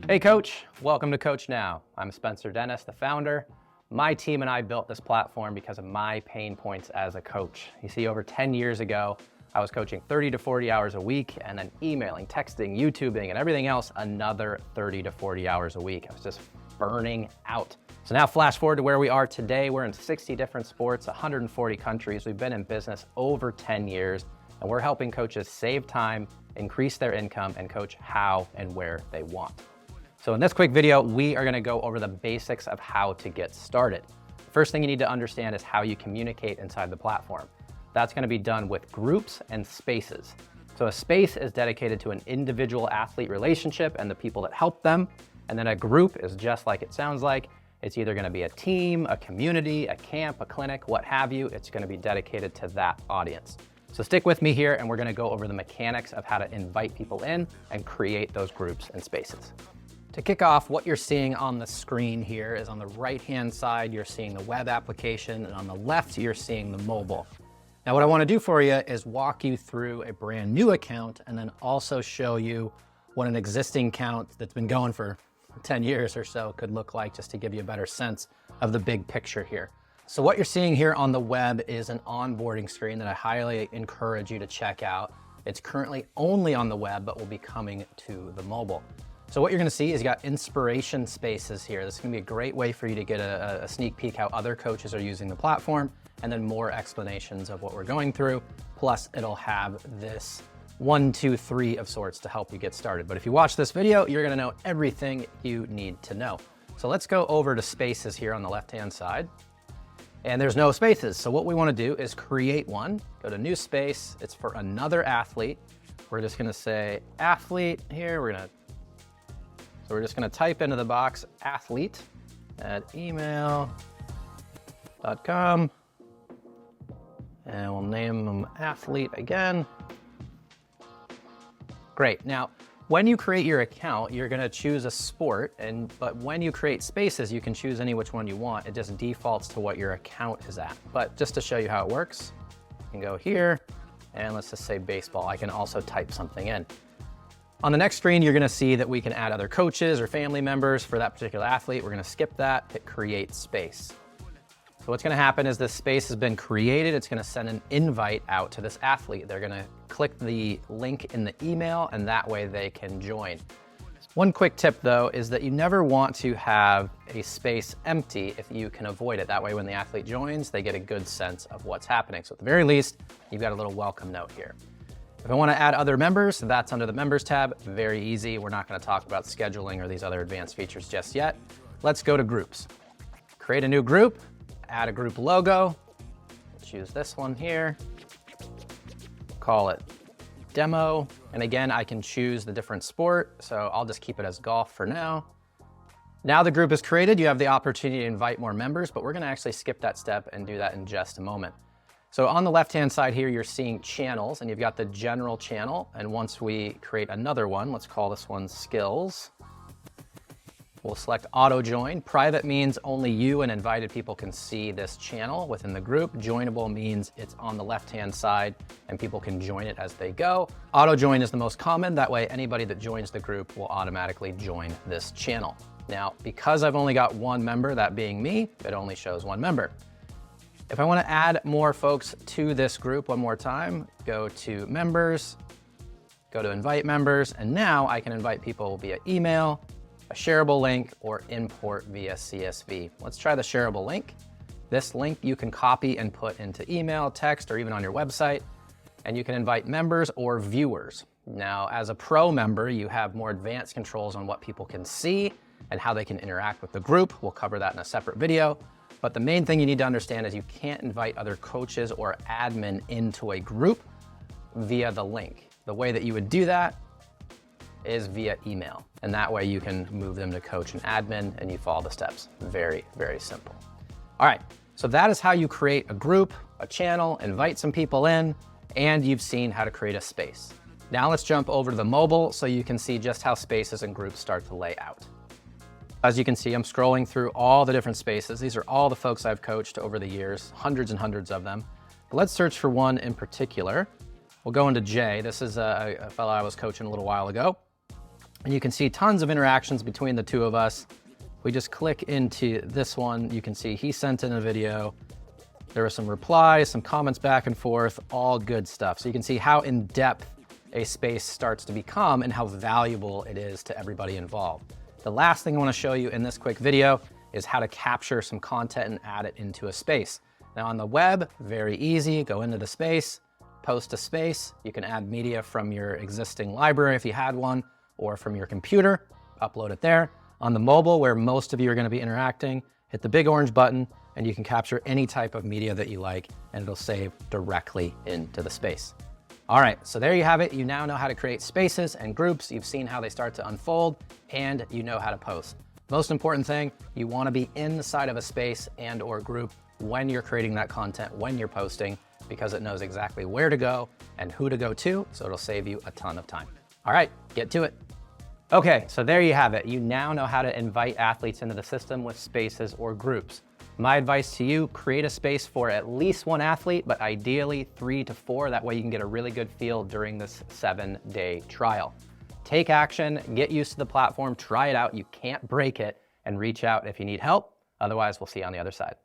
Hey coach, welcome to CoachNow. I'm Spencer Dennis, the founder. My team and I built this platform because of my pain points as a coach. You see, over 10 years ago, I was coaching 30 to 40 hours a week and then emailing, texting, YouTubing, and everything else another 30 to 40 hours a week. I was just burning out. So now flash forward to where we are today. We're in 60 different sports, 140 countries. We've been in business over 10 years, and we're helping coaches save time, increase their income, and coach how and where they want. So in this quick video, we are gonna go over the basics of how to get started. First thing you need to understand is how you communicate inside the platform. That's gonna be done with groups and spaces. So a space is dedicated to an individual athlete relationship and the people that help them. And then a group is just like it sounds like. It's either gonna be a team, a community, a camp, a clinic, what have you. It's gonna be dedicated to that audience. So stick with me here and we're gonna go over the mechanics of how to invite people in and create those groups and spaces. To kick off, what you're seeing on the screen here is on the right-hand side, you're seeing the web application, and on the left, you're seeing the mobile. Now, what I want to do for you is walk you through a brand new account and then also show you what an existing account that's been going for 10 years or so could look like, just to give you a better sense of the big picture here. So what you're seeing here on the web is an onboarding screen that I highly encourage you to check out. It's currently only on the web, but will be coming to the mobile. So what you're gonna see is you got inspiration spaces here. This is gonna be a great way for you to get a sneak peek how other coaches are using the platform, and then more explanations of what we're going through. Plus it'll have this 1, 2, 3 of sorts to help you get started. But if you watch this video, you're gonna know everything you need to know. So let's go over to spaces here on the left-hand side. And there's no spaces. So what we wanna do is create one, go to new space. It's for another athlete. We're just gonna say athlete here. So we're just gonna type into the box athlete at email.com, and we'll name them athlete again. Great. Now, when you create your account, you're gonna choose a sport, but when you create spaces, you can choose any which one you want. It just defaults to what your account is at. But just to show you how it works, you can go here, and let's just say baseball. I can also type something in. On the next screen, you're gonna see that we can add other coaches or family members for that particular athlete. We're gonna skip that, hit create space. So what's gonna happen is this space has been created. It's gonna send an invite out to this athlete. They're gonna click the link in the email, and that way they can join. One quick tip though is that you never want to have a space empty if you can avoid it. That way when the athlete joins, they get a good sense of what's happening. So at the very least, you've got a little welcome note here. If I want to add other members, that's under the members tab. Very easy. We're not going to talk about scheduling or these other advanced features just yet. Let's go to groups. Create a new group, add a group logo. Choose this one here. Call it demo. And again, I can choose the different sport. So I'll just keep it as golf for now. Now the group is created, you have the opportunity to invite more members, but we're going to actually skip that step and do that in just a moment. So on the left-hand side here, you're seeing channels, and you've got the general channel. And once we create another one, let's call this one skills. We'll select auto join. Private means only you and invited people can see this channel within the group. Joinable means it's on the left-hand side and people can join it as they go. Auto join is the most common. That way, anybody that joins the group will automatically join this channel. Now, because I've only got one member, that being me, it only shows one member. If I want to add more folks to this group one more time, go to members, go to invite members, and now I can invite people via email, a shareable link, or import via CSV. Let's try the shareable link. This link you can copy and put into email, text, or even on your website, and you can invite members or viewers. Now, as a pro member, you have more advanced controls on what people can see and how they can interact with the group. We'll cover that in a separate video. But the main thing you need to understand is you can't invite other coaches or admin into a group via the link. The way that you would do that is via email. And that way you can move them to coach and admin and you follow the steps. Very, very simple. All right, so that is how you create a group, a channel, invite some people in, and you've seen how to create a space. Now let's jump over to the mobile so you can see just how spaces and groups start to lay out. As you can see, I'm scrolling through all the different spaces. These are all the folks I've coached over the years, hundreds and hundreds of them. But let's search for one in particular. We'll go into Jay. This is a fellow I was coaching a little while ago. And you can see tons of interactions between the two of us. We just click into this one. You can see he sent in a video. There were some replies, some comments back and forth, all good stuff. So you can see how in-depth a space starts to become and how valuable it is to everybody involved. The last thing I want to show you in this quick video is how to capture some content and add it into a space. Now on the web, very easy, go into the space, post a space. You can add media from your existing library if you had one, or from your computer, upload it there. On the mobile, where most of you are going to be interacting, hit the big orange button and you can capture any type of media that you like and it'll save directly into the space. All right, so there you have it. You now know how to create spaces and groups. You've seen how they start to unfold and you know how to post. Most important thing, you want to be inside of a space and or group when you're creating that content, when you're posting, because it knows exactly where to go and who to go to, so it'll save you a ton of time. All right, get to it. Okay, so there you have it. You now know how to invite athletes into the system with spaces or groups. My advice to you, create a space for at least one athlete, but ideally 3 to 4. That way you can get a really good feel during this 7-day trial. Take action, get used to the platform, try it out. You can't break it, and reach out if you need help. Otherwise, we'll see you on the other side.